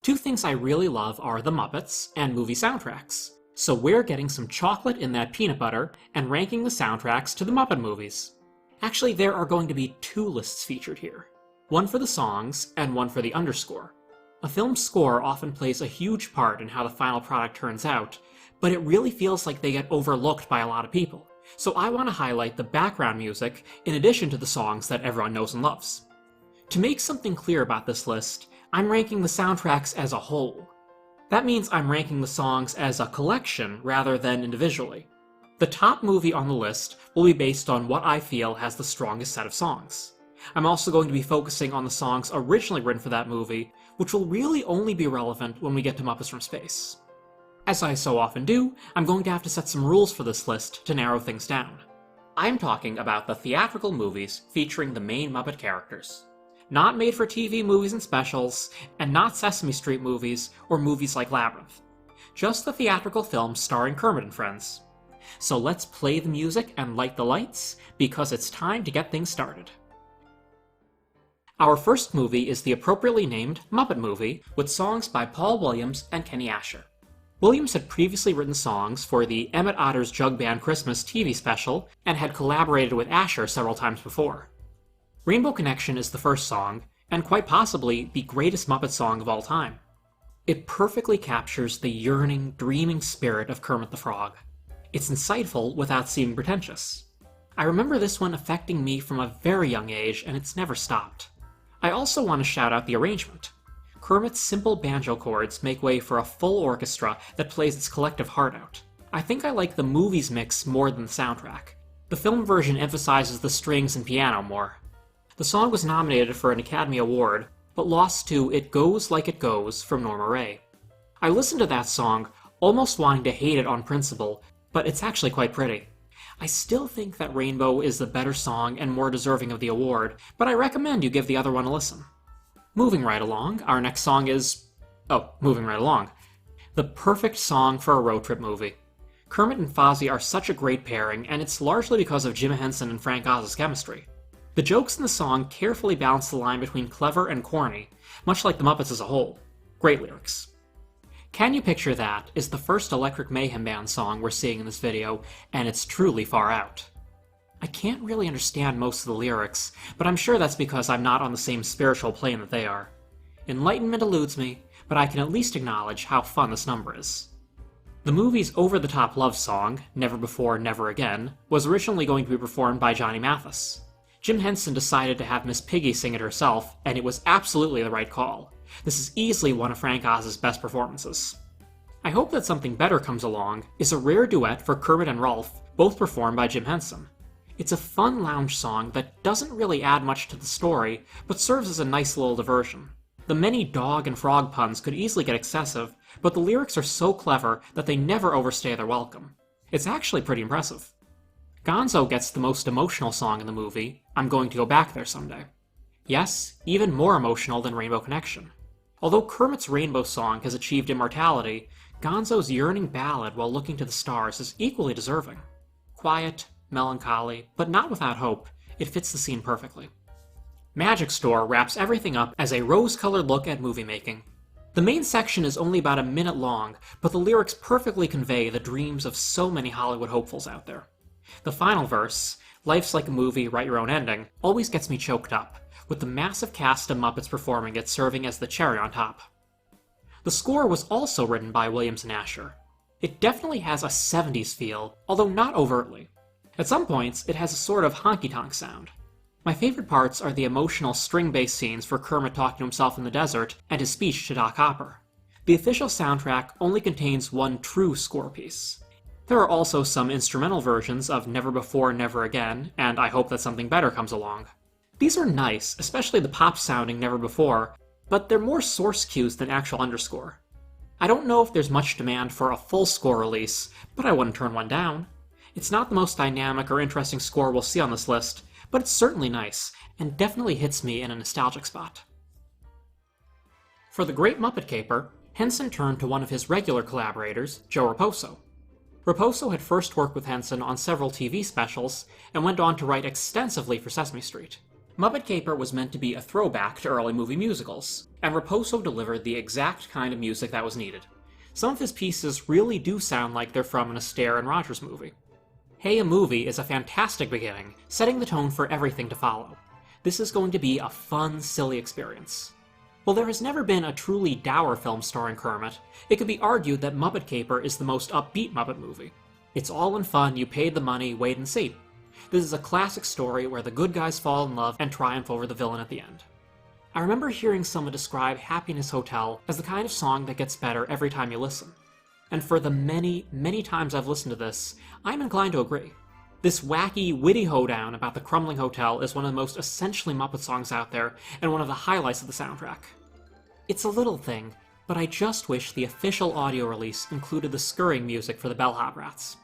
Two things I really love are the Muppets and movie soundtracks. So we're getting some chocolate in that peanut butter and ranking the soundtracks to the Muppet movies. Actually, there are going to be two lists featured here. One for the songs and one for the underscore. A film's score often plays a huge part in how the final product turns out, but it really feels like they get overlooked by a lot of people. So I want to highlight the background music in addition to the songs that everyone knows and loves. To make something clear about this list, I'm ranking the soundtracks as a whole. That means I'm ranking the songs as a collection rather than individually. The top movie on the list will be based on what I feel has the strongest set of songs. I'm also going to be focusing on the songs originally written for that movie, which will really only be relevant when we get to Muppets from Space. As I so often do, I'm going to have to set some rules for this list to narrow things down. I'm talking about the theatrical movies featuring the main Muppet characters. Not made-for-TV movies and specials, and not Sesame Street movies or movies like Labyrinth. Just the theatrical films starring Kermit and Friends. So let's play the music and light the lights, because it's time to get things started. Our first movie is the appropriately named Muppet Movie, with songs by Paul Williams and Kenny Asher. Williams had previously written songs for the Emmett Otter's Jug Band Christmas TV special, and had collaborated with Asher several times before. Rainbow Connection is the first song, and quite possibly the greatest Muppet song of all time. It perfectly captures the yearning, dreaming spirit of Kermit the Frog. It's insightful without seeming pretentious. I remember this one affecting me from a very young age, and it's never stopped. I also want to shout out the arrangement. Kermit's simple banjo chords make way for a full orchestra that plays its collective heart out. I think I like the movie's mix more than the soundtrack. The film version emphasizes the strings and piano more. The song was nominated for an Academy Award, but lost to It Goes Like It Goes from Norma Rae. I listened to that song, almost wanting to hate it on principle, but it's actually quite pretty. I still think that Rainbow is the better song and more deserving of the award, but I recommend you give the other one a listen. Moving right along, our next song is... moving right along. The perfect song for a road trip movie. Kermit and Fozzie are such a great pairing, and it's largely because of Jim Henson and Frank Oz's chemistry. The jokes in the song carefully balance the line between clever and corny, much like the Muppets as a whole. Great lyrics. Can You Picture That is the first Electric Mayhem Band song we're seeing in this video, and it's truly far out. I can't really understand most of the lyrics, but I'm sure that's because I'm not on the same spiritual plane that they are. Enlightenment eludes me, but I can at least acknowledge how fun this number is. The movie's over-the-top love song, Never Before, Never Again, was originally going to be performed by Johnny Mathis. Jim Henson decided to have Miss Piggy sing it herself, and it was absolutely the right call. This is easily one of Frank Oz's best performances. I Hope That Something Better Comes Along is a rare duet for Kermit and Rolf, both performed by Jim Henson. It's a fun lounge song that doesn't really add much to the story, but serves as a nice little diversion. The many dog and frog puns could easily get excessive, but the lyrics are so clever that they never overstay their welcome. It's actually pretty impressive. Gonzo gets the most emotional song in the movie, I'm Going to Go Back There Someday. Yes, even more emotional than Rainbow Connection. Although Kermit's Rainbow song has achieved immortality, Gonzo's yearning ballad while looking to the stars is equally deserving. Quiet, melancholy, but not without hope, it fits the scene perfectly. Magic Store wraps everything up as a rose-colored look at movie making. The main section is only about a minute long, but the lyrics perfectly convey the dreams of so many Hollywood hopefuls out there. The final verse, Life's Like a Movie, Write Your Own Ending, always gets me choked up, with the massive cast of Muppets performing it serving as the cherry on top. The score was also written by Williams and Asher. It definitely has a 70s feel, although not overtly. At some points, it has a sort of honky-tonk sound. My favorite parts are the emotional string-based scenes for Kermit talking to himself in the desert and his speech to Doc Hopper. The official soundtrack only contains one true score piece. There are also some instrumental versions of Never Before, Never Again, and I Hope That Something Better Comes Along. These are nice, especially the pop-sounding Never Before, but they're more source cues than actual underscore. I don't know if there's much demand for a full score release, but I wouldn't turn one down. It's not the most dynamic or interesting score we'll see on this list, but it's certainly nice, and definitely hits me in a nostalgic spot. For The Great Muppet Caper, Henson turned to one of his regular collaborators, Joe Raposo. Raposo had first worked with Henson on several TV specials, and went on to write extensively for Sesame Street. Muppet Caper was meant to be a throwback to early movie musicals, and Raposo delivered the exact kind of music that was needed. Some of his pieces really do sound like they're from an Astaire and Rogers movie. Hey, a Movie is a fantastic beginning, setting the tone for everything to follow. This is going to be a fun, silly experience. While there has never been a truly dour film starring Kermit, it could be argued that Muppet Caper is the most upbeat Muppet movie. It's all in fun, you paid the money, wait and see. This is a classic story where the good guys fall in love and triumph over the villain at the end. I remember hearing someone describe Happiness Hotel as the kind of song that gets better every time you listen. And for the many, many times I've listened to this, I'm inclined to agree. This wacky, witty hoedown about the crumbling hotel is one of the most essentially Muppet songs out there, and one of the highlights of the soundtrack. It's a little thing, but I just wish the official audio release included the scurrying music for the Bellhop Rats.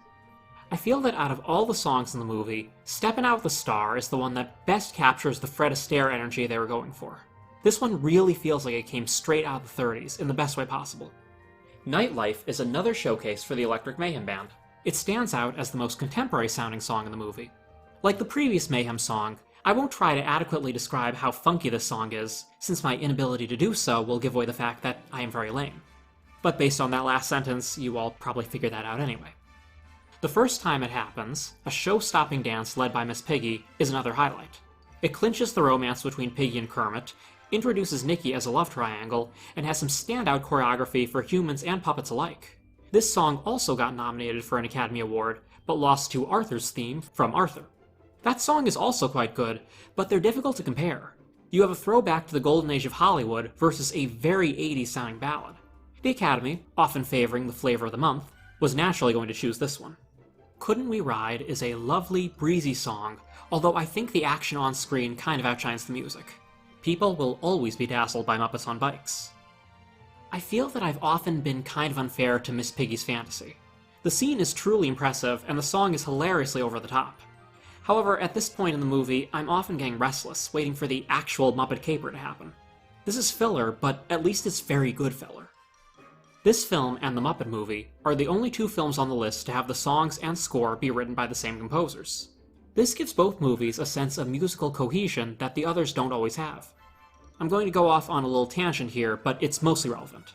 I feel that out of all the songs in the movie, Steppin' Out with a Star is the one that best captures the Fred Astaire energy they were going for. This one really feels like it came straight out of the 30s, in the best way possible. Nightlife is another showcase for the Electric Mayhem Band. It stands out as the most contemporary-sounding song in the movie. Like the previous Mayhem song, I won't try to adequately describe how funky this song is, since my inability to do so will give away the fact that I am very lame. But based on that last sentence, you all probably figured that out anyway. The first time it happens, a show-stopping dance led by Miss Piggy is another highlight. It clinches the romance between Piggy and Kermit, introduces Nikki as a love triangle, and has some standout choreography for humans and puppets alike. This song also got nominated for an Academy Award, but lost to Arthur's theme from Arthur. That song is also quite good, but they're difficult to compare. You have a throwback to the golden age of Hollywood versus a very 80s sounding ballad. The Academy, often favoring the flavor of the month, was naturally going to choose this one. Couldn't We Ride is a lovely, breezy song, although I think the action on screen kind of outshines the music. People will always be dazzled by Muppets on bikes. I feel that I've often been kind of unfair to Miss Piggy's fantasy. The scene is truly impressive, and the song is hilariously over the top. However, at this point in the movie, I'm often getting restless, waiting for the actual Muppet Caper to happen. This is filler, but at least it's very good filler. This film and the Muppet Movie are the only two films on the list to have the songs and score be written by the same composers. This gives both movies a sense of musical cohesion that the others don't always have. I'm going to go off on a little tangent here, but it's mostly relevant.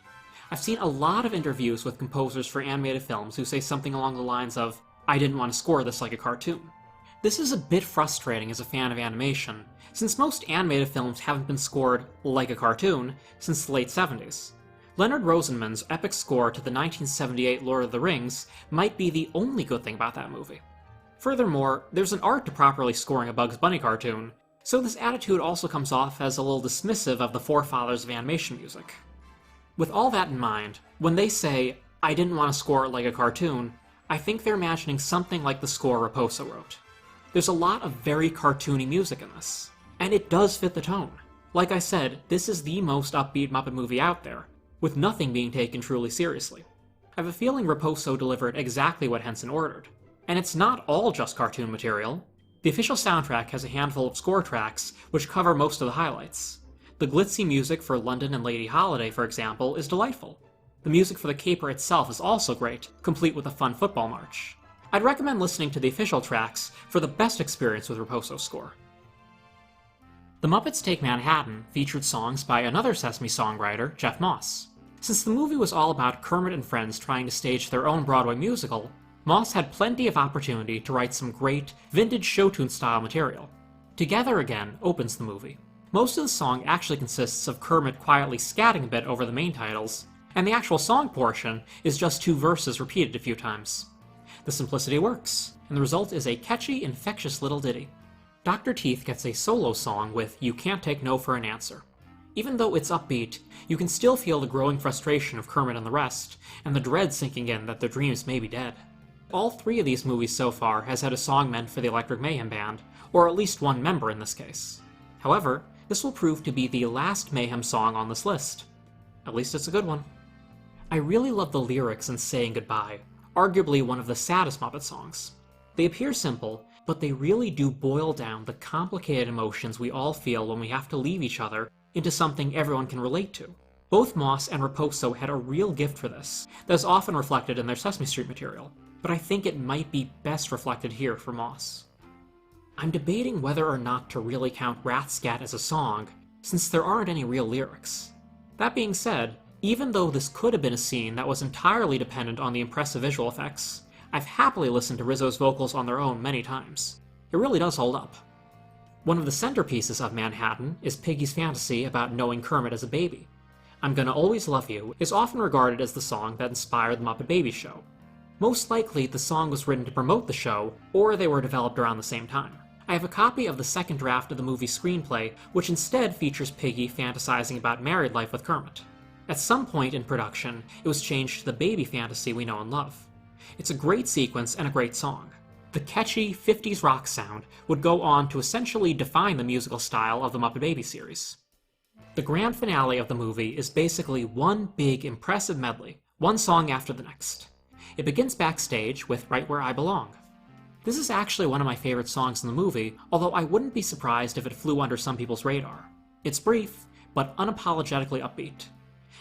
I've seen a lot of interviews with composers for animated films who say something along the lines of, "I didn't want to score this like a cartoon." This is a bit frustrating as a fan of animation, since most animated films haven't been scored like a cartoon since the late 70s. Leonard Rosenman's epic score to the 1978 Lord of the Rings might be the only good thing about that movie. Furthermore, there's an art to properly scoring a Bugs Bunny cartoon, so this attitude also comes off as a little dismissive of the forefathers of animation music. With all that in mind, when they say, "I didn't want to score it like a cartoon," I think they're imagining something like the score Raposo wrote. There's a lot of very cartoony music in this, and it does fit the tone. Like I said, this is the most upbeat Muppet movie out there, with nothing being taken truly seriously. I have a feeling Raposo delivered exactly what Henson ordered. And it's not all just cartoon material. The official soundtrack has a handful of score tracks, which cover most of the highlights. The glitzy music for London and Lady Holiday, for example, is delightful. The music for the caper itself is also great, complete with a fun football march. I'd recommend listening to the official tracks for the best experience with Raposo's score. The Muppets Take Manhattan featured songs by another Sesame songwriter, Jeff Moss. Since the movie was all about Kermit and friends trying to stage their own Broadway musical, Moss had plenty of opportunity to write some great, vintage show tune style material. Together Again opens the movie. Most of the song actually consists of Kermit quietly scatting a bit over the main titles, and the actual song portion is just two verses repeated a few times. The simplicity works, and the result is a catchy, infectious little ditty. Dr. Teeth gets a solo song with You Can't Take No for an Answer. Even though it's upbeat, you can still feel the growing frustration of Kermit and the rest, and the dread sinking in that their dreams may be dead. All three of these movies so far has had a song meant for the Electric Mayhem Band, or at least one member in this case. However, this will prove to be the last Mayhem song on this list. At least it's a good one. I really love the lyrics in Saying Goodbye, arguably one of the saddest Muppet songs. They appear simple, but they really do boil down the complicated emotions we all feel when we have to leave each other into something everyone can relate to. Both Moss and Raposo had a real gift for this, that is often reflected in their Sesame Street material, but I think it might be best reflected here for Moss. I'm debating whether or not to really count Rathscat as a song, since there aren't any real lyrics. That being said, even though this could have been a scene that was entirely dependent on the impressive visual effects, I've happily listened to Rizzo's vocals on their own many times. It really does hold up. One of the centerpieces of Manhattan is Piggy's fantasy about knowing Kermit as a baby. I'm Gonna Always Love You is often regarded as the song that inspired the Muppet Babies show. Most likely, the song was written to promote the show, or they were developed around the same time. I have a copy of the second draft of the movie screenplay, which instead features Piggy fantasizing about married life with Kermit. At some point in production, it was changed to the baby fantasy we know and love. It's a great sequence and a great song. The catchy 50s rock sound would go on to essentially define the musical style of the Muppet Babies series. The grand finale of the movie is basically one big impressive medley, one song after the next. It begins backstage with Right Where I Belong. This is actually one of my favorite songs in the movie, although I wouldn't be surprised if it flew under some people's radar. It's brief, but unapologetically upbeat.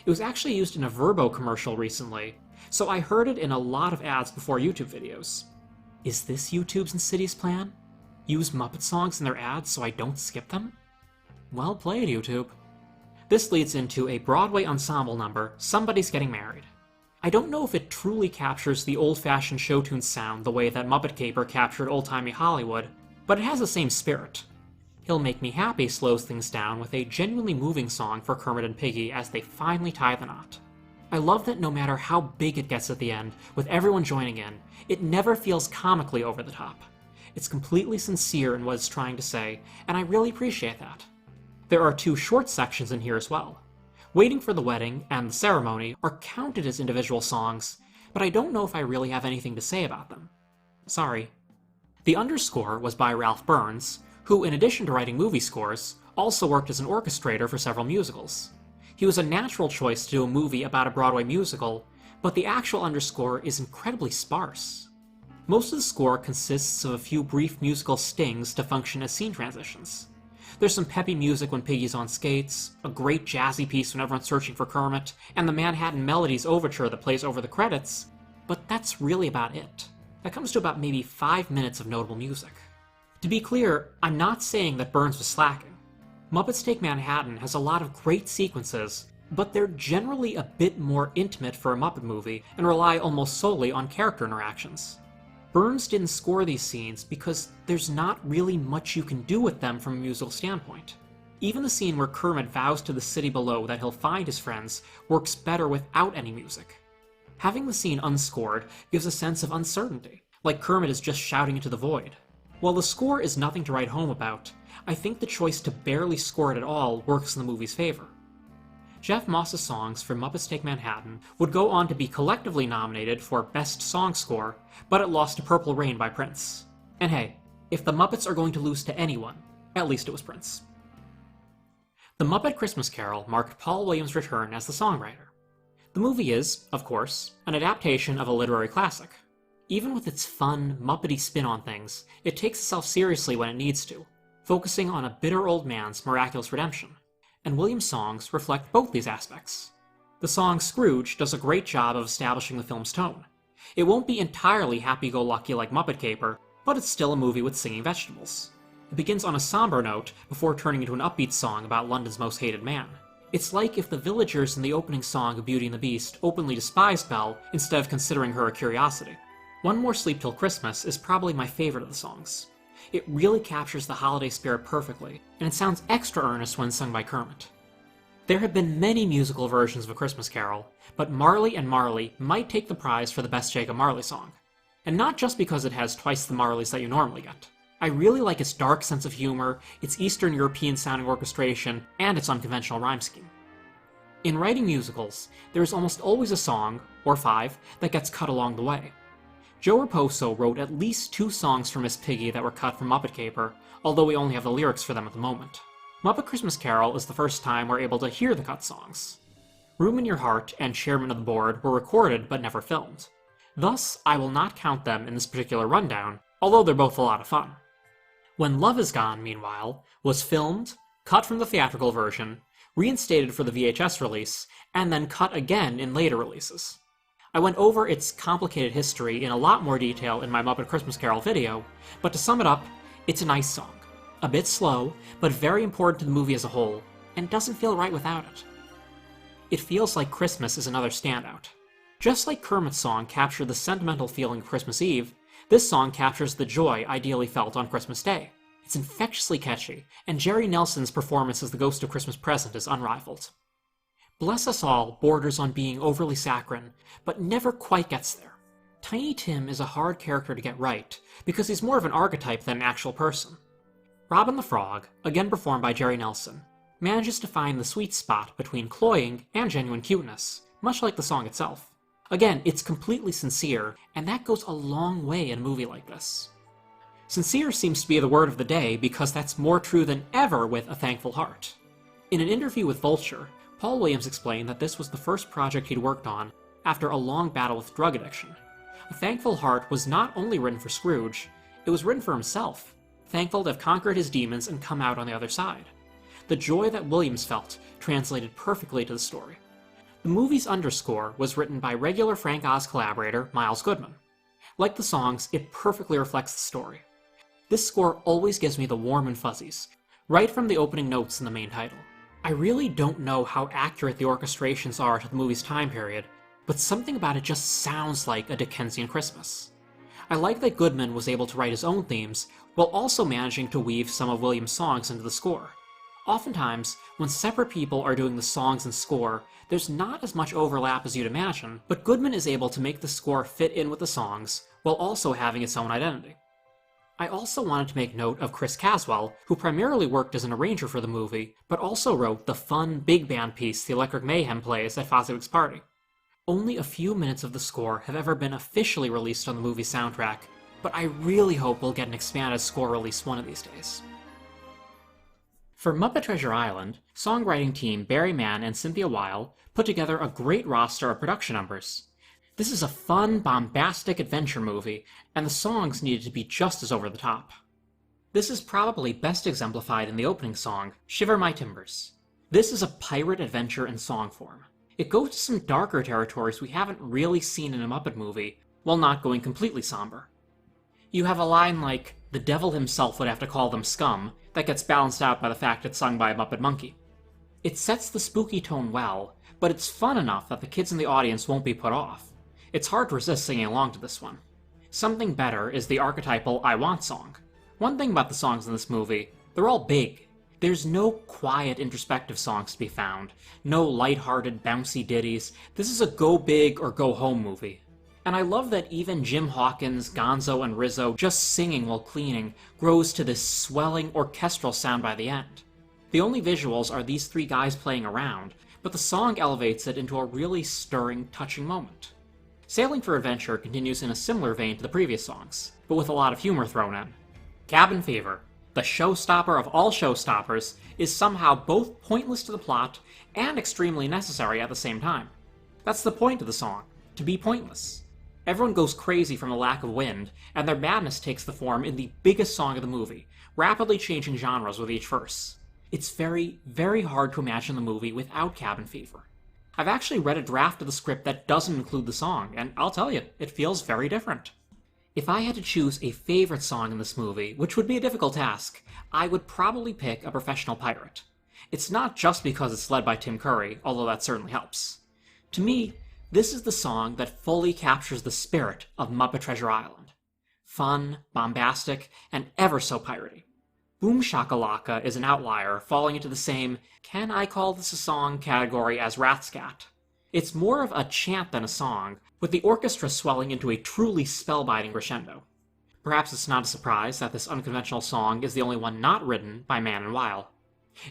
It was actually used in a Verbo commercial recently, so I heard it in a lot of ads before YouTube videos. Is this YouTube's insidious plan? Use Muppet songs in their ads so I don't skip them? Well played, YouTube. This leads into a Broadway ensemble number, Somebody's Getting Married. I don't know if it truly captures the old-fashioned show tune sound the way that Muppet Caper captured old-timey Hollywood, but it has the same spirit. He'll Make Me Happy slows things down with a genuinely moving song for Kermit and Piggy as they finally tie the knot. I love that no matter how big it gets at the end, with everyone joining in, it never feels comically over the top. It's completely sincere in what it's trying to say, and I really appreciate that. There are two short sections in here as well. Waiting for the Wedding and The Ceremony are counted as individual songs, but I don't know if I really have anything to say about them. Sorry. The underscore was by Ralph Burns, who, in addition to writing movie scores, also worked as an orchestrator for several musicals. He was a natural choice to do a movie about a Broadway musical, but the actual underscore is incredibly sparse. Most of the score consists of a few brief musical stings to function as scene transitions. There's some peppy music when Piggy's on skates, a great jazzy piece when everyone's searching for Kermit, and the Manhattan Melodies overture that plays over the credits, but that's really about it. That comes to about maybe 5 minutes of notable music. To be clear, I'm not saying that Burns was slacking. Muppets Take Manhattan has a lot of great sequences, but they're generally a bit more intimate for a Muppet movie and rely almost solely on character interactions. Burns didn't score these scenes because there's not really much you can do with them from a musical standpoint. Even the scene where Kermit vows to the city below that he'll find his friends works better without any music. Having the scene unscored gives a sense of uncertainty, like Kermit is just shouting into the void. While the score is nothing to write home about, I think the choice to barely score it at all works in the movie's favor. Jeff Moss's songs for Muppets Take Manhattan would go on to be collectively nominated for Best Song Score, but it lost to Purple Rain by Prince. And hey, if the Muppets are going to lose to anyone, at least it was Prince. The Muppet Christmas Carol marked Paul Williams' return as the songwriter. The movie is, of course, an adaptation of a literary classic. Even with its fun, Muppety spin on things, it takes itself seriously when it needs to, focusing on a bitter old man's miraculous redemption. And Williams' songs reflect both these aspects. The song Scrooge does a great job of establishing the film's tone. It won't be entirely happy-go-lucky like Muppet Caper, but it's still a movie with singing vegetables. It begins on a somber note before turning into an upbeat song about London's most hated man. It's like if the villagers in the opening song of Beauty and the Beast openly despised Belle instead of considering her a curiosity. One More Sleep Till Christmas is probably my favorite of the songs. It really captures the holiday spirit perfectly, and it sounds extra earnest when sung by Kermit. There have been many musical versions of A Christmas Carol, but Marley and Marley might take the prize for the best Jacob Marley song. And not just because it has twice the Marleys that you normally get. I really like its dark sense of humor, its Eastern European-sounding orchestration, and its unconventional rhyme scheme. In writing musicals, there is almost always a song, or 5, that gets cut along the way. Joe Raposo wrote at least 2 songs for Miss Piggy that were cut from Muppet Caper, although we only have the lyrics for them at the moment. Muppet Christmas Carol is the first time we're able to hear the cut songs. Room in Your Heart and Chairman of the Board were recorded but never filmed. Thus, I will not count them in this particular rundown, although they're both a lot of fun. When Love Is Gone, meanwhile, was filmed, cut from the theatrical version, reinstated for the VHS release, and then cut again in later releases. I went over its complicated history in a lot more detail in my Muppet Christmas Carol video, but to sum it up, It's a nice song. A bit slow, but very important to the movie as a whole, and doesn't feel right without it. It feels like Christmas is another standout. Just like Kermit's song captured the sentimental feeling of Christmas Eve, this song captures the joy ideally felt on Christmas Day. It's infectiously catchy, and Jerry Nelson's performance as the Ghost of Christmas Present is unrivaled. Bless Us All borders on being overly saccharine, but never quite gets there. Tiny Tim is a hard character to get right, because he's more of an archetype than an actual person. Robin the Frog, again performed by Jerry Nelson, manages to find the sweet spot between cloying and genuine cuteness, much like the song itself. Again, it's completely sincere, and that goes a long way in a movie like this. Sincere seems to be the word of the day because that's more true than ever with A Thankful Heart. In an interview with Vulture, Paul Williams explained that this was the first project he'd worked on after a long battle with drug addiction. A Thankful Heart was not only written for Scrooge, it was written for himself, thankful to have conquered his demons and come out on the other side. The joy that Williams felt translated perfectly to the story. The movie's underscore was written by regular Frank Oz collaborator Miles Goodman. Like the songs, it perfectly reflects the story. This score always gives me the warm and fuzzies, right from the opening notes in the main title. I really don't know how accurate the orchestrations are to the movie's time period, but something about it just sounds like a Dickensian Christmas. I like that Goodman was able to write his own themes, while also managing to weave some of Williams' songs into the score. Oftentimes, when separate people are doing the songs and score, there's not as much overlap as you'd imagine, but Goodman is able to make the score fit in with the songs, while also having its own identity. I also wanted to make note of Chris Caswell, who primarily worked as an arranger for the movie, but also wrote the fun big band piece the Electric Mayhem plays at Fosdick's Party. Only a few minutes of the score have ever been officially released on the movie's soundtrack, but I really hope we'll get an expanded score release one of these days. For Muppet Treasure Island, songwriting team Barry Mann and Cynthia Weil put together a great roster of production numbers. This is a fun, bombastic adventure movie, and the songs needed to be just as over the top. This is probably best exemplified in the opening song, Shiver My Timbers. This is a pirate adventure in song form. It goes to some darker territories we haven't really seen in a Muppet movie, while not going completely somber. You have a line like, "The devil himself would have to call them scum," that gets balanced out by the fact it's sung by a Muppet monkey. It sets the spooky tone well, but it's fun enough that the kids in the audience won't be put off. It's hard to resist singing along to this one. Something better is the archetypal I Want song. One thing about the songs in this movie, they're all big. There's no quiet, introspective songs to be found, no lighthearted, bouncy ditties. This is a go big or go home movie. And I love that even Jim Hawkins, Gonzo, and Rizzo just singing while cleaning grows to this swelling orchestral sound by the end. The only visuals are these three guys playing around, but the song elevates it into a really stirring, touching moment. Sailing for Adventure continues in a similar vein to the previous songs, but with a lot of humor thrown in. Cabin Fever, the showstopper of all showstoppers, is somehow both pointless to the plot and extremely necessary at the same time. That's the point of the song, to be pointless. Everyone goes crazy from the lack of wind, and their madness takes the form in the biggest song of the movie, rapidly changing genres with each verse. It's very, very hard to imagine the movie without Cabin Fever. I've actually read a draft of the script that doesn't include the song, and I'll tell you, it feels very different. If I had to choose a favorite song in this movie, which would be a difficult task, I would probably pick A Professional Pirate. It's not just because it's led by Tim Curry, although that certainly helps. To me, this is the song that fully captures the spirit of Muppet Treasure Island. Fun, bombastic, and ever so piratey. Boom Shakalaka is an outlier, falling into the same "can I call this a song" category as Rathscat. It's more of a chant than a song, with the orchestra swelling into a truly spellbinding crescendo. Perhaps it's not a surprise that this unconventional song is the only one not written by Mann and Weil.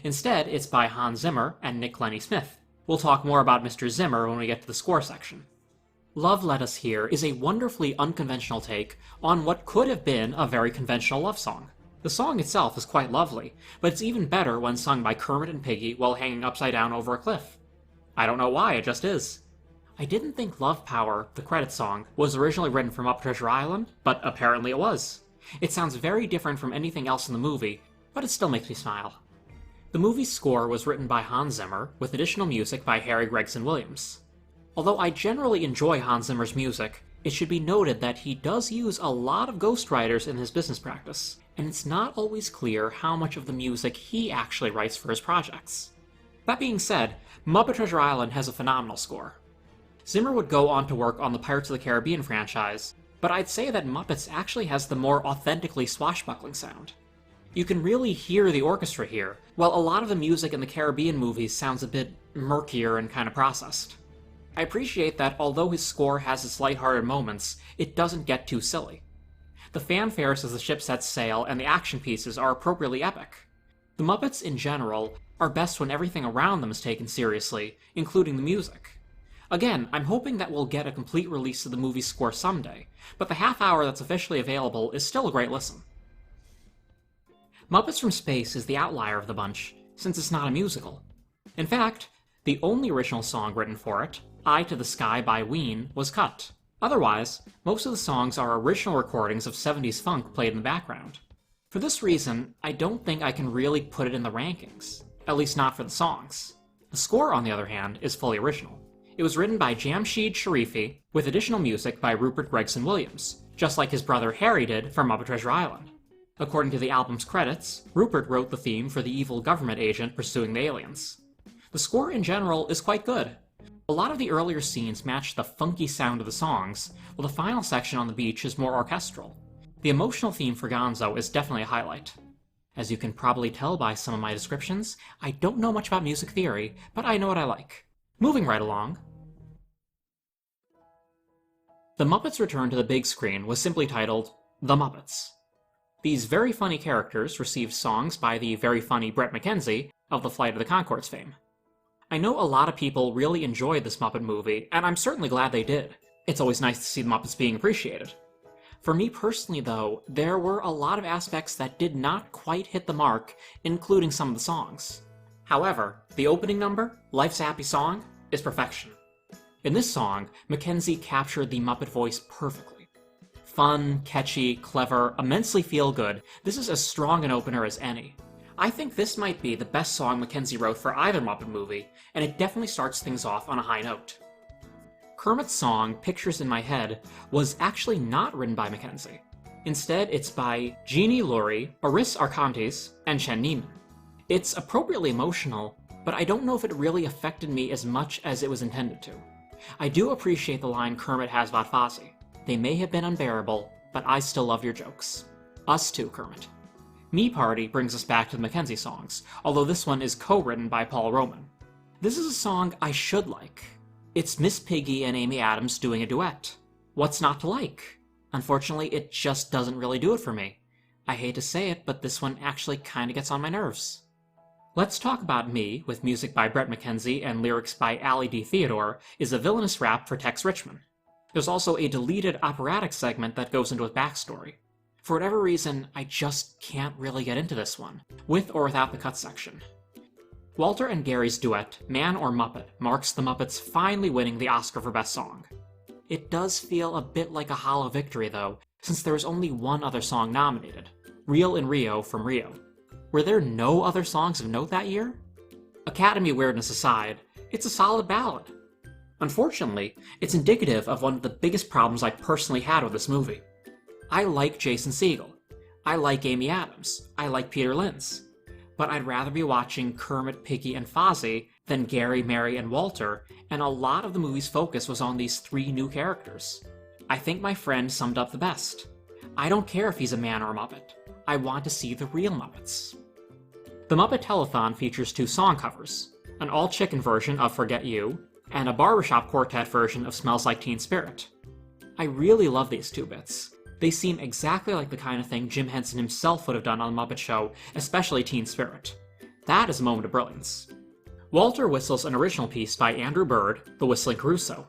Instead, it's by Hans Zimmer and Nick Lenny Smith. We'll talk more about Mr. Zimmer when we get to the score section. Love Let Us Hear is a wonderfully unconventional take on what could have been a very conventional love song. The song itself is quite lovely, but it's even better when sung by Kermit and Piggy while hanging upside down over a cliff. I don't know why, it just is. I didn't think Love Power, the credit song, was originally written for Muppet Treasure Island, but apparently it was. It sounds very different from anything else in the movie, but it still makes me smile. The movie's score was written by Hans Zimmer, with additional music by Harry Gregson Williams. Although I generally enjoy Hans Zimmer's music, it should be noted that he does use a lot of ghostwriters in his business practice, and it's not always clear how much of the music he actually writes for his projects. That being said, Muppet Treasure Island has a phenomenal score. Zimmer would go on to work on the Pirates of the Caribbean franchise, but I'd say that Muppets actually has the more authentically swashbuckling sound. You can really hear the orchestra here, while a lot of the music in the Caribbean movies sounds a bit murkier and kind of processed. I appreciate that although his score has its lighthearted moments, it doesn't get too silly. The fanfares as the ship sets sail and the action pieces are appropriately epic. The Muppets, in general, are best when everything around them is taken seriously, including the music. Again, I'm hoping that we'll get a complete release of the movie's score someday, but the half hour that's officially available is still a great listen. Muppets from Space is the outlier of the bunch, since it's not a musical. In fact, the only original song written for it, Eye to the Sky by Ween, was cut. Otherwise, most of the songs are original recordings of 70s funk played in the background. For this reason, I don't think I can really put it in the rankings, at least not for the songs. The score, on the other hand, is fully original. It was written by Jamshid Sharifi, with additional music by Rupert Gregson-Williams, just like his brother Harry did for Muppet Treasure Island. According to the album's credits, Rupert wrote the theme for the evil government agent pursuing the aliens. The score in general is quite good. A lot of the earlier scenes match the funky sound of the songs, while the final section on the beach is more orchestral. The emotional theme for Gonzo is definitely a highlight. As you can probably tell by some of my descriptions, I don't know much about music theory, but I know what I like. Moving right along. The Muppets' return to the big screen was simply titled The Muppets. These very funny characters received songs by the very funny Bret McKenzie of the Flight of the Conchords fame. I know a lot of people really enjoyed this Muppet movie, and I'm certainly glad they did. It's always nice to see the Muppets being appreciated. For me personally, though, there were a lot of aspects that did not quite hit the mark, including some of the songs. However, the opening number, Life's a Happy Song, is perfection. In this song, Mackenzie captured the Muppet voice perfectly. Fun, catchy, clever, immensely feel-good, this is as strong an opener as any. I think this might be the best song Mackenzie wrote for either Muppet movie, and it definitely starts things off on a high note. Kermit's song, Pictures in My Head, was actually not written by Mackenzie. Instead, it's by Jeannie Lurie, Aris Arkantes, and Chen Neiman. It's appropriately emotional, but I don't know if it really affected me as much as it was intended to. I do appreciate the line Kermit has about Fozzie. They may have been unbearable, but I still love your jokes. Us too, Kermit. Me Party brings us back to the Mackenzie songs, although this one is co-written by Paul Roman. This is a song I should like. It's Miss Piggy and Amy Adams doing a duet. What's not to like? Unfortunately, it just doesn't really do it for me. I hate to say it, but this one actually kinda gets on my nerves. Let's Talk About Me, with music by Bret McKenzie and lyrics by Allie D. Theodore, is a villainous rap for Tex Richman. There's also a deleted operatic segment that goes into his backstory. For whatever reason, I just can't really get into this one, with or without the cut section. Walter and Gary's duet, Man or Muppet, marks the Muppets finally winning the Oscar for Best Song. It does feel a bit like a hollow victory, though, since there was only one other song nominated, Real in Rio from Rio. Were there no other songs of note that year? Academy weirdness aside, it's a solid ballad. Unfortunately, it's indicative of one of the biggest problems I personally had with this movie. I like Jason Segel. I like Amy Adams. I like Peter Linz. But I'd rather be watching Kermit, Piggy, and Fozzie than Gary, Mary, and Walter, and a lot of the movie's focus was on these three new characters. I think my friend summed up the best. I don't care if he's a man or a Muppet. I want to see the real Muppets. The Muppet Telethon features two song covers, an all-chicken version of Forget You, and a barbershop quartet version of Smells Like Teen Spirit. I really love these two bits. They seem exactly like the kind of thing Jim Henson himself would have done on The Muppet Show, especially Teen Spirit. That is a moment of brilliance. Walter whistles an original piece by Andrew Bird, The Whistling Caruso.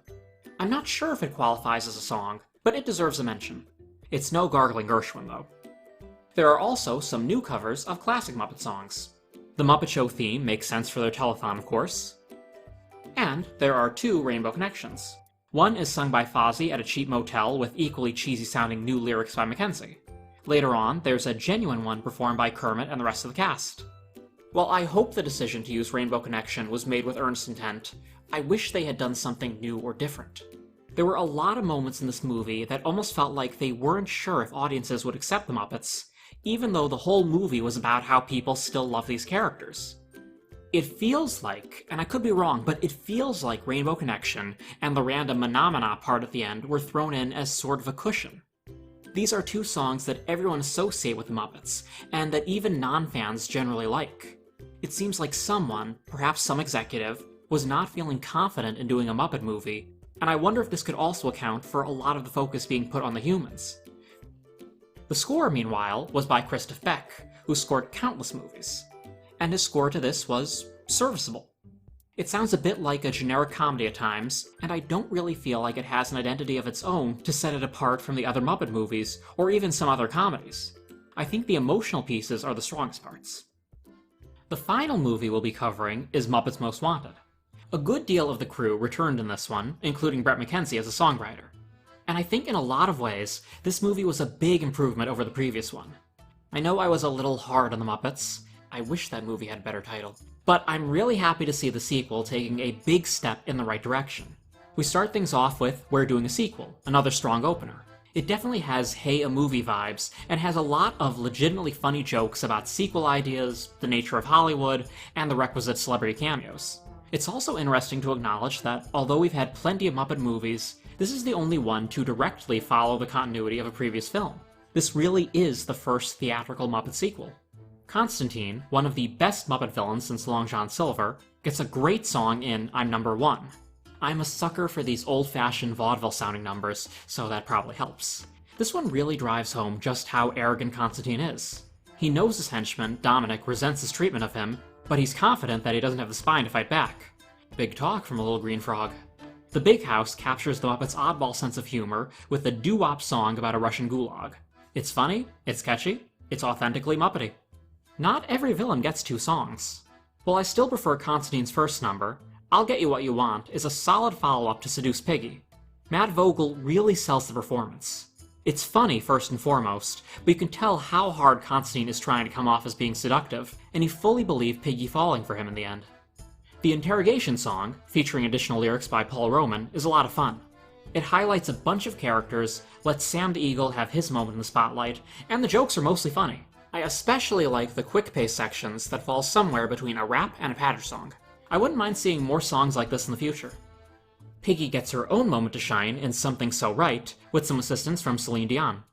I'm not sure if it qualifies as a song, but it deserves a mention. It's no gargling Gershwin, though. There are also some new covers of classic Muppet songs. The Muppet Show theme makes sense for their telethon, of course. And there are two Rainbow Connections. One is sung by Fozzie at a cheap motel with equally cheesy-sounding new lyrics by Mackenzie. Later on, there's a genuine one performed by Kermit and the rest of the cast. While I hope the decision to use Rainbow Connection was made with earnest intent, I wish they had done something new or different. There were a lot of moments in this movie that almost felt like they weren't sure if audiences would accept the Muppets, even though the whole movie was about how people still love these characters. It feels like, and I could be wrong, but it feels like Rainbow Connection and the random Phenomena part at the end were thrown in as sort of a cushion. These are two songs that everyone associates with the Muppets, and that even non-fans generally like. It seems like someone, perhaps some executive, was not feeling confident in doing a Muppet movie, and I wonder if this could also account for a lot of the focus being put on the humans. The score, meanwhile, was by Christoph Beck, who scored countless movies, and his score to this was serviceable. It sounds a bit like a generic comedy at times, and I don't really feel like it has an identity of its own to set it apart from the other Muppet movies, or even some other comedies. I think the emotional pieces are the strongest parts. The final movie we'll be covering is Muppets Most Wanted. A good deal of the crew returned in this one, including Bret McKenzie as a songwriter. And I think in a lot of ways, this movie was a big improvement over the previous one. I know I was a little hard on the Muppets. I wish that movie had a better title. But I'm really happy to see the sequel taking a big step in the right direction. We start things off with We're Doing a Sequel, another strong opener. It definitely has Hey a Movie vibes, and has a lot of legitimately funny jokes about sequel ideas, the nature of Hollywood, and the requisite celebrity cameos. It's also interesting to acknowledge that, although we've had plenty of Muppet movies, this is the only one to directly follow the continuity of a previous film. This really is the first theatrical Muppet sequel. Constantine, one of the best Muppet villains since Long John Silver, gets a great song in I'm Number One. I'm a sucker for these old-fashioned vaudeville-sounding numbers, so that probably helps. This one really drives home just how arrogant Constantine is. He knows his henchman, Dominic, resents his treatment of him, but he's confident that he doesn't have the spine to fight back. Big talk from a little green frog. The Big House captures the Muppets' oddball sense of humor with a doo-wop song about a Russian gulag. It's funny, it's catchy, it's authentically Muppety. Not every villain gets two songs. While I still prefer Constantine's first number, I'll Get You What You Want is a solid follow-up to Seduce Piggy. Matt Vogel really sells the performance. It's funny first and foremost, but you can tell how hard Constantine is trying to come off as being seductive, and you fully believe Piggy falling for him in the end. The interrogation song, featuring additional lyrics by Paul Roman, is a lot of fun. It highlights a bunch of characters, lets Sam the Eagle have his moment in the spotlight, and the jokes are mostly funny. I especially like the quick-paced sections that fall somewhere between a rap and a patter song. I wouldn't mind seeing more songs like this in the future. Piggy gets her own moment to shine in Something So Right, with some assistance from Celine Dion.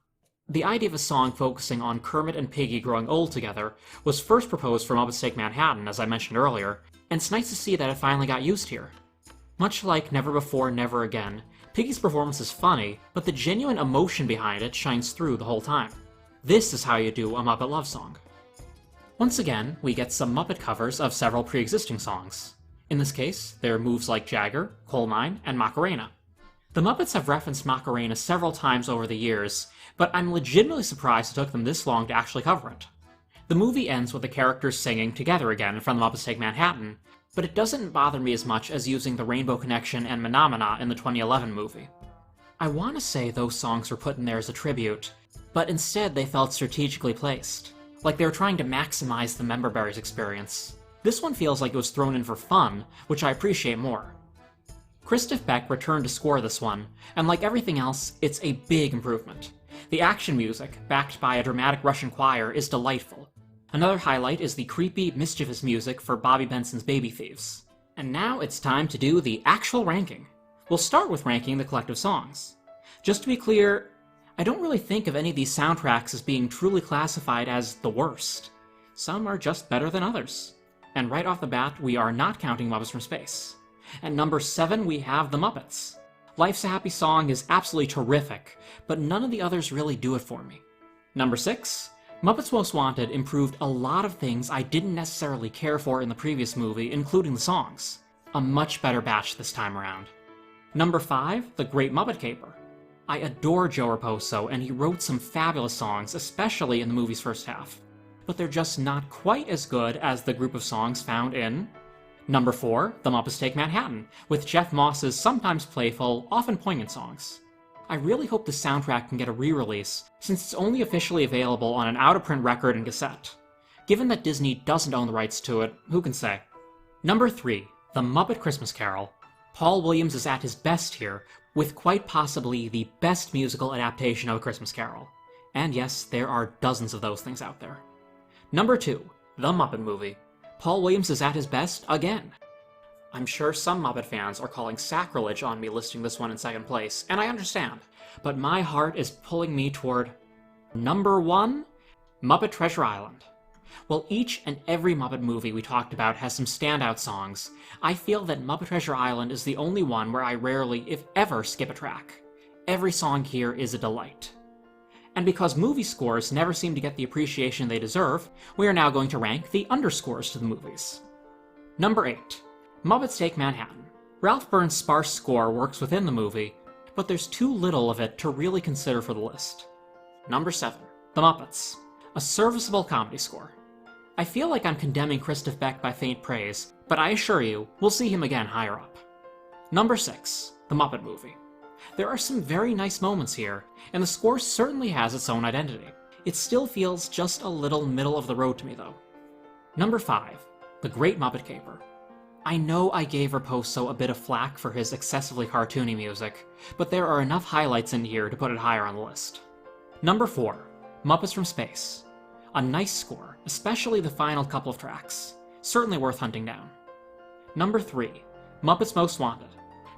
The idea of a song focusing on Kermit and Piggy growing old together was first proposed for Muppets Take Manhattan, as I mentioned earlier, and it's nice to see that it finally got used here. Much like Never Before, Never Again, Piggy's performance is funny, but the genuine emotion behind it shines through the whole time. This is how you do a Muppet love song. Once again, we get some Muppet covers of several pre-existing songs. In this case, they're moves like Jagger, Coal Mine, and Macarena. The Muppets have referenced Macarena several times over the years, but I'm legitimately surprised it took them this long to actually cover it. The movie ends with the characters singing Together Again from the Muppets Take Manhattan, but it doesn't bother me as much as using the Rainbow Connection and Phenomena in the 2011 movie. I want to say those songs were put in there as a tribute, but instead they felt strategically placed, like they were trying to maximize the Member Berries experience. This one feels like it was thrown in for fun, which I appreciate more. Christoph Beck returned to score this one, and like everything else, it's a big improvement. The action music, backed by a dramatic Russian choir, is delightful. Another highlight is the creepy, mischievous music for Bobby Benson's Baby Thieves. And now it's time to do the actual ranking. We'll start with ranking the collective songs. Just to be clear, I don't really think of any of these soundtracks as being truly classified as the worst. Some are just better than others. And right off the bat, we are not counting Muppets from Space. At number 7, we have The Muppets. Life's a Happy Song is absolutely terrific, but none of the others really do it for me. Number 6, Muppets Most Wanted improved a lot of things I didn't necessarily care for in the previous movie, including the songs. A much better batch this time around. Number 5, The Great Muppet Caper. I adore Joe Raposo, and he wrote some fabulous songs, especially in the movie's first half. But they're just not quite as good as the group of songs found in Number 4, The Muppets Take Manhattan, with Jeff Moss's sometimes playful, often poignant songs. I really hope the soundtrack can get a re-release, since it's only officially available on an out-of-print record and cassette. Given that Disney doesn't own the rights to it, who can say? Number 3, The Muppet Christmas Carol. Paul Williams is at his best here, with quite possibly the best musical adaptation of A Christmas Carol. And yes, there are dozens of those things out there. Number 2, The Muppet Movie. Paul Williams is at his best again. I'm sure some Muppet fans are calling sacrilege on me listing this one in second place, and I understand, but my heart is pulling me toward number 1, Muppet Treasure Island. While each and every Muppet movie we talked about has some standout songs, I feel that Muppet Treasure Island is the only one where I rarely, if ever, skip a track. Every song here is a delight. And because movie scores never seem to get the appreciation they deserve, we are now going to rank the underscores to the movies. Number 8, Muppets Take Manhattan. Ralph Byrne's sparse score works within the movie, but there's too little of it to really consider for the list. Number 7, The Muppets. A serviceable comedy score. I feel like I'm condemning Christoph Beck by faint praise, but I assure you, we'll see him again higher up. Number 6, The Muppet Movie. There are some very nice moments here, and the score certainly has its own identity. It still feels just a little middle of the road to me, though. Number 5, The Great Muppet Caper. I know I gave Raposo a bit of flack for his excessively cartoony music, but there are enough highlights in here to put it higher on the list. Number 4, Muppets from Space. A nice score, especially the final couple of tracks. Certainly worth hunting down. Number 3, Muppets Most Wanted.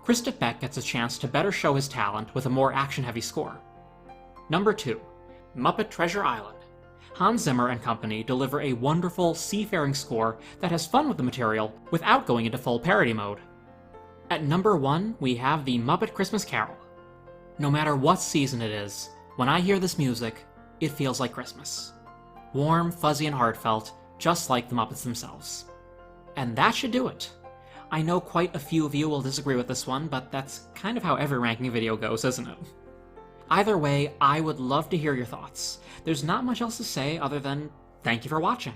Christoph Beck gets a chance to better show his talent with a more action-heavy score. Number 2, Muppet Treasure Island. Hans Zimmer and company deliver a wonderful, seafaring score that has fun with the material without going into full parody mode. At number 1, we have the Muppet Christmas Carol. No matter what season it is, when I hear this music, it feels like Christmas. Warm, fuzzy, and heartfelt, just like the Muppets themselves. And that should do it. I know quite a few of you will disagree with this one, but that's kind of how every ranking video goes, isn't it? Either way, I would love to hear your thoughts. There's not much else to say other than thank you for watching.